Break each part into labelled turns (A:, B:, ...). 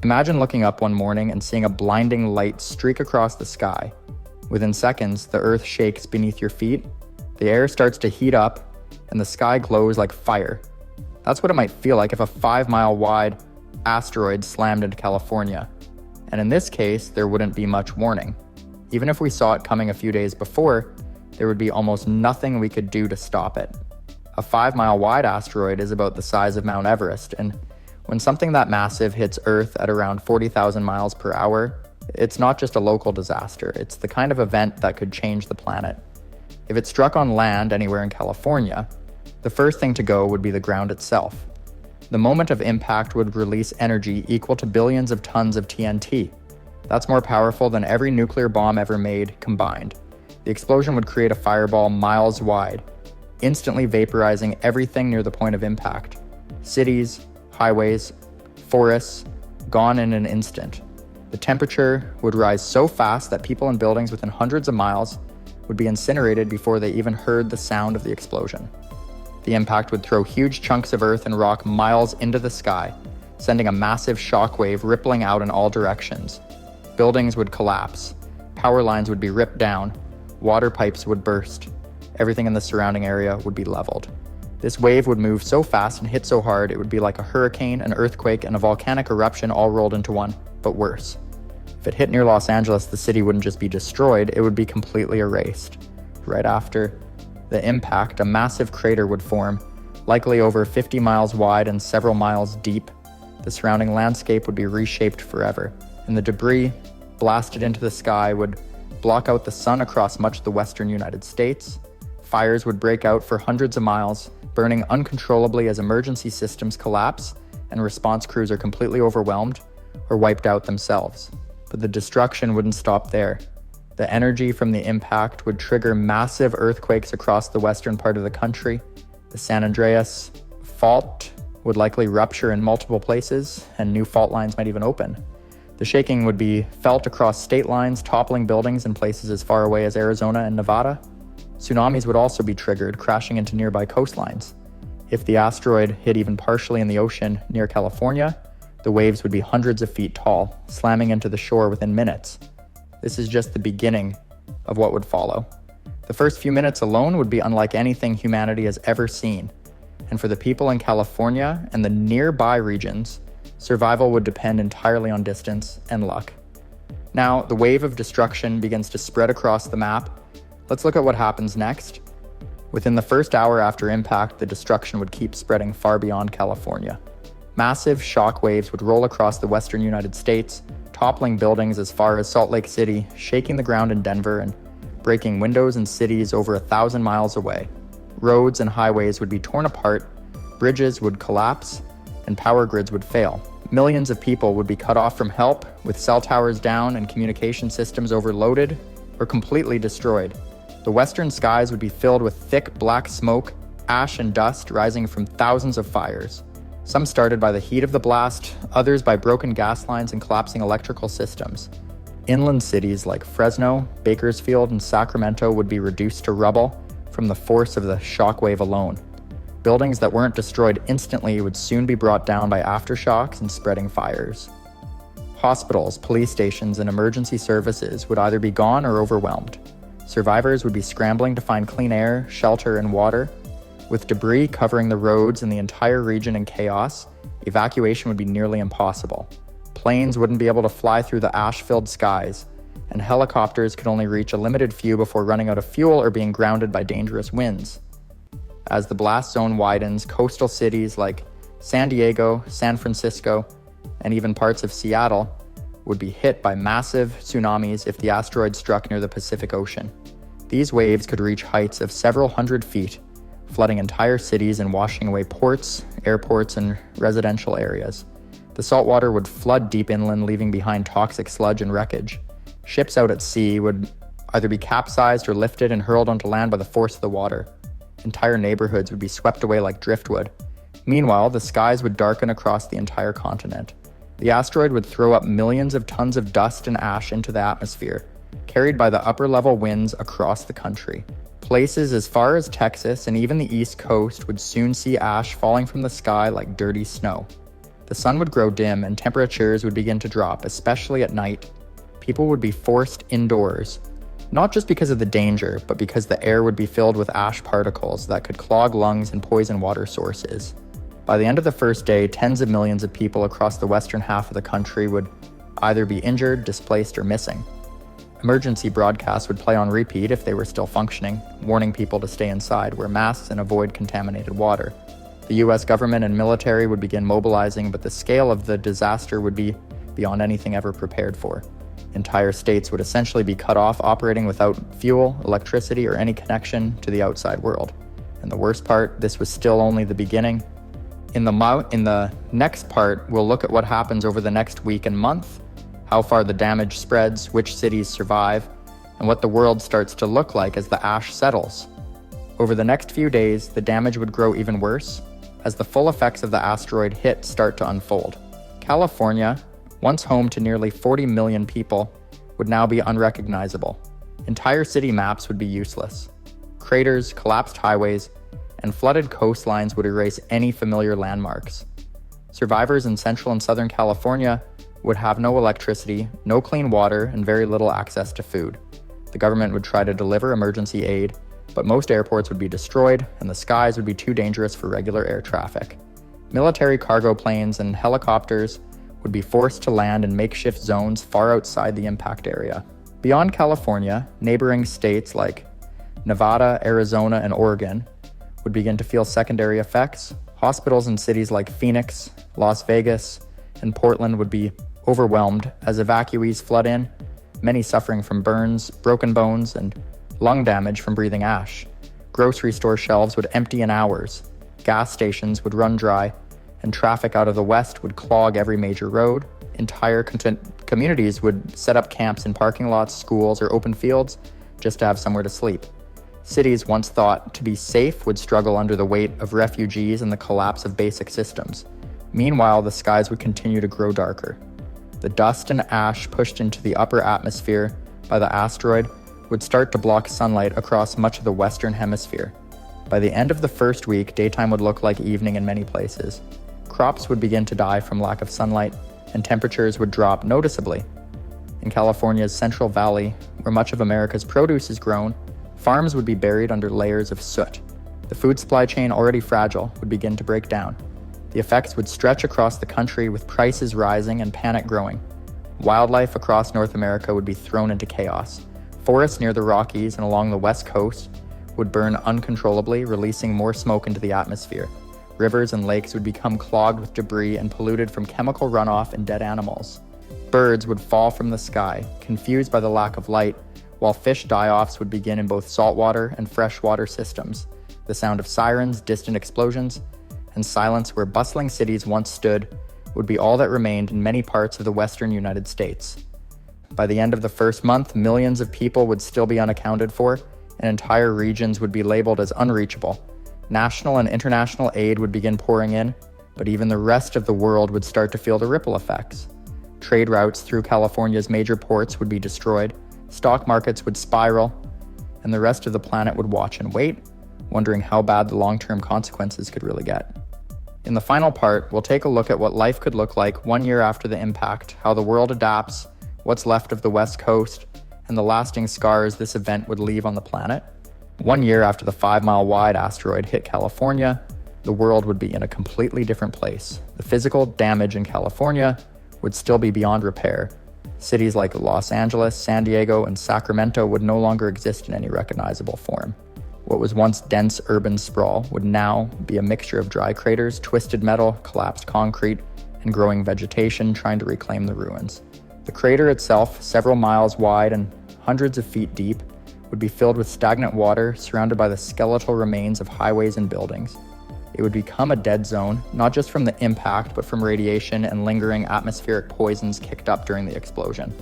A: Imagine looking up one morning and seeing a blinding light streak across the sky. Within seconds, the earth shakes beneath your feet, the air starts to heat up, and the sky glows like fire. That's what it might feel like if a 5-mile wide asteroid slammed into California. And in this case, there wouldn't be much warning. Even if we saw it coming a few days before, there would be almost nothing we could do to stop it. A 5-mile wide asteroid is about the size of Mount Everest, and when something that massive hits Earth at around 40,000 miles per hour, it's not just a local disaster, it's the kind of event that could change the planet. If it struck on land anywhere in California, the first thing to go would be the ground itself. The moment of impact would release energy equal to billions of tons of TNT. That's more powerful than every nuclear bomb ever made combined. The explosion would create a fireball miles wide, instantly vaporizing everything near the point of impact. Cities, highways, forests, gone in an instant. The temperature would rise so fast that people in buildings within hundreds of miles would be incinerated before they even heard the sound of the explosion. The impact would throw huge chunks of earth and rock miles into the sky, sending a massive shockwave rippling out in all directions. Buildings would collapse, power lines would be ripped down, water pipes would burst. Everything in the surrounding area would be leveled. This wave would move so fast and hit so hard it would be like a hurricane, an earthquake, and a volcanic eruption all rolled into one, but worse. If it hit near Los Angeles, the city wouldn't just be destroyed, it would be completely erased. Right after the impact, a massive crater would form, likely over 50 miles wide and several miles deep. The surrounding landscape would be reshaped forever, and the debris, blasted into the sky, would block out the sun across much of the western United States. Fires would break out for hundreds of miles, burning uncontrollably as emergency systems collapse and response crews are completely overwhelmed or wiped out themselves. But the destruction wouldn't stop there. The energy from the impact would trigger massive earthquakes across the western part of the country. The San Andreas Fault would likely rupture in multiple places, and new fault lines might even open. The shaking would be felt across state lines, toppling buildings in places as far away as Arizona and Nevada. Tsunamis would also be triggered, crashing into nearby coastlines. If the asteroid hit even partially in the ocean near California, the waves would be hundreds of feet tall, slamming into the shore within minutes. This is just the beginning of what would follow. The first few minutes alone would be unlike anything humanity has ever seen. And for the people in California and the nearby regions, survival would depend entirely on distance and luck. Now, the wave of destruction begins to spread across the map. Let's look at what happens next. Within the first hour after impact, the destruction would keep spreading far beyond California. Massive shock waves would roll across the western United States, toppling buildings as far as Salt Lake City, shaking the ground in Denver, and breaking windows in cities over 1,000 miles away. Roads and highways would be torn apart, bridges would collapse, and power grids would fail. Millions of people would be cut off from help, with cell towers down and communication systems overloaded or completely destroyed. The western skies would be filled with thick black smoke, ash and dust rising from thousands of fires. Some started by the heat of the blast, others by broken gas lines and collapsing electrical systems. Inland cities like Fresno, Bakersfield, and Sacramento would be reduced to rubble from the force of the shockwave alone. Buildings that weren't destroyed instantly would soon be brought down by aftershocks and spreading fires. Hospitals, police stations, and emergency services would either be gone or overwhelmed. Survivors would be scrambling to find clean air, shelter, and water. With debris covering the roads and the entire region in chaos, evacuation would be nearly impossible. Planes wouldn't be able to fly through the ash-filled skies, and helicopters could only reach a limited few before running out of fuel or being grounded by dangerous winds. As the blast zone widens, coastal cities like San Diego, San Francisco, and even parts of Seattle would be hit by massive tsunamis if the asteroid struck near the Pacific Ocean. These waves could reach heights of several hundred feet, flooding entire cities and washing away ports, airports, and residential areas. The salt water would flood deep inland, leaving behind toxic sludge and wreckage. Ships out at sea would either be capsized or lifted and hurled onto land by the force of the water. Entire neighborhoods would be swept away like driftwood. Meanwhile, the skies would darken across the entire continent. The asteroid would throw up millions of tons of dust and ash into the atmosphere, carried by the upper-level winds across the country. Places as far as Texas and even the East Coast would soon see ash falling from the sky like dirty snow. The sun would grow dim and temperatures would begin to drop, especially at night. People would be forced indoors, not just because of the danger, but because the air would be filled with ash particles that could clog lungs and poison water sources. By the end of the first day, tens of millions of people across the western half of the country would either be injured, displaced, or missing. Emergency broadcasts would play on repeat if they were still functioning, warning people to stay inside, wear masks, and avoid contaminated water. The US government and military would begin mobilizing, but the scale of the disaster would be beyond anything ever prepared for. Entire states would essentially be cut off, operating without fuel, electricity, or any connection to the outside world. And the worst part, this was still only the beginning. In the next part, we'll look at what happens over the next week and month, how far the damage spreads, which cities survive, and what the world starts to look like as the ash settles. Over the next few days, the damage would grow even worse as the full effects of the asteroid hit start to unfold. California, once home to nearly 40 million people, would now be unrecognizable. Entire city maps would be useless. Craters, collapsed highways, and flooded coastlines would erase any familiar landmarks. Survivors in Central and Southern California would have no electricity, no clean water, and very little access to food. The government would try to deliver emergency aid, but most airports would be destroyed, and the skies would be too dangerous for regular air traffic. Military cargo planes and helicopters would be forced to land in makeshift zones far outside the impact area. Beyond California, neighboring states like Nevada, Arizona, and Oregon would begin to feel secondary effects. Hospitals in cities like Phoenix, Las Vegas, and Portland would be overwhelmed as evacuees flood in, many suffering from burns, broken bones, and lung damage from breathing ash. Grocery store shelves would empty in hours, gas stations would run dry, and traffic out of the west would clog every major road. Entire communities would set up camps in parking lots, schools, or open fields just to have somewhere to sleep. Cities once thought to be safe would struggle under the weight of refugees and the collapse of basic systems. Meanwhile, the skies would continue to grow darker. The dust and ash pushed into the upper atmosphere by the asteroid would start to block sunlight across much of the western hemisphere. By the end of the first week, daytime would look like evening in many places. Crops would begin to die from lack of sunlight, and temperatures would drop noticeably. In California's Central Valley, where much of America's produce is grown, farms would be buried under layers of soot. The food supply chain, already fragile, would begin to break down. The effects would stretch across the country, with prices rising and panic growing. Wildlife across North America would be thrown into chaos. Forests near the Rockies and along the west coast would burn uncontrollably, releasing more smoke into the atmosphere. Rivers and lakes would become clogged with debris and polluted from chemical runoff and dead animals. Birds would fall from the sky, confused by the lack of light, while fish die-offs would begin in both saltwater and freshwater systems. The sound of sirens, distant explosions, and silence where bustling cities once stood would be all that remained in many parts of the western United States. By the end of the first month, millions of people would still be unaccounted for, and entire regions would be labeled as unreachable. National and international aid would begin pouring in, but even the rest of the world would start to feel the ripple effects. Trade routes through California's major ports would be destroyed, stock markets would spiral, and the rest of the planet would watch and wait, wondering how bad the long-term consequences could really get. In the final part, we'll take a look at what life could look like 1 year after the impact, how the world adapts, what's left of the West Coast, and the lasting scars this event would leave on the planet. 1 year after the 5-mile-wide asteroid hit California, the world would be in a completely different place. The physical damage in California would still be beyond repair. Cities like Los Angeles, San Diego, and Sacramento would no longer exist in any recognizable form. What was once dense urban sprawl would now be a mixture of dry craters, twisted metal, collapsed concrete, and growing vegetation trying to reclaim the ruins. The crater itself, several miles wide and hundreds of feet deep, would be filled with stagnant water surrounded by the skeletal remains of highways and buildings. It would become a dead zone, not just from the impact, but from radiation and lingering atmospheric poisons kicked up during the explosion.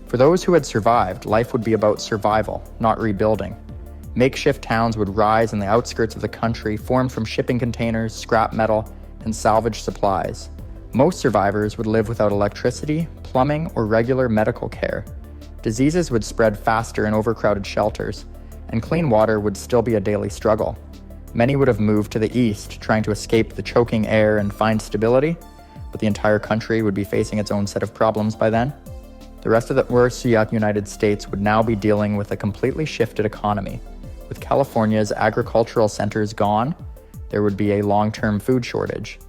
A: For those who had survived, life would be about survival, not rebuilding. Makeshift towns would rise in the outskirts of the country, formed from shipping containers, scrap metal, and salvaged supplies. Most survivors would live without electricity, plumbing, or regular medical care. Diseases would spread faster in overcrowded shelters, and clean water would still be a daily struggle. Many would have moved to the east, trying to escape the choking air and find stability, but the entire country would be facing its own set of problems by then. The rest of the Russia United States would now be dealing with a completely shifted economy. With California's agricultural centers gone, there would be a long-term food shortage.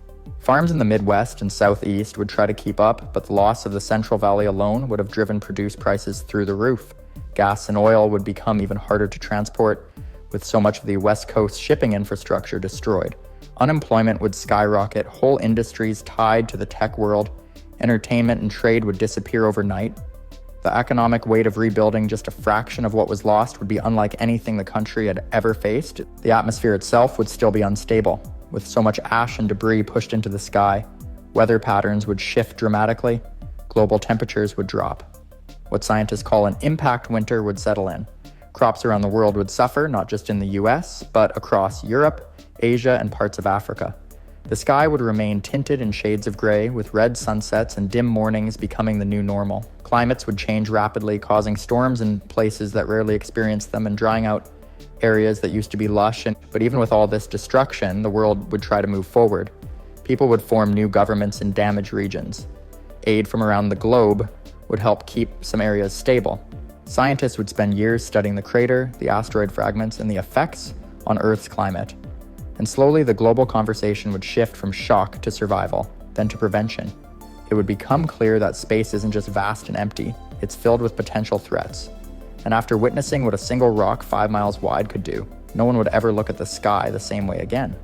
A: Farms in the Midwest and Southeast would try to keep up, but the loss of the Central Valley alone would have driven produce prices through the roof. Gas and oil would become even harder to transport, with so much of the West Coast shipping infrastructure destroyed. Unemployment would skyrocket, whole industries tied to the tech world, entertainment and trade would disappear overnight. The economic weight of rebuilding just a fraction of what was lost would be unlike anything the country had ever faced. The atmosphere itself would still be unstable. With so much ash and debris pushed into the sky, weather patterns would shift dramatically, global temperatures would drop. What scientists call an impact winter would settle in. Crops around the world would suffer, not just in the US, but across Europe, Asia, and parts of Africa. The sky would remain tinted in shades of gray, with red sunsets and dim mornings becoming the new normal. Climates would change rapidly, causing storms in places that rarely experienced them and drying out areas that used to be lush. But even with all this destruction, the world would try to move forward. People would form new governments in damaged regions. Aid from around the globe would help keep some areas stable. Scientists would spend years studying the crater, the asteroid fragments, and the effects on Earth's climate. And slowly the global conversation would shift from shock to survival, then to prevention. It would become clear that space isn't just vast and empty, it's filled with potential threats. And after witnessing what a single rock 5 miles wide could do, no one would ever look at the sky the same way again.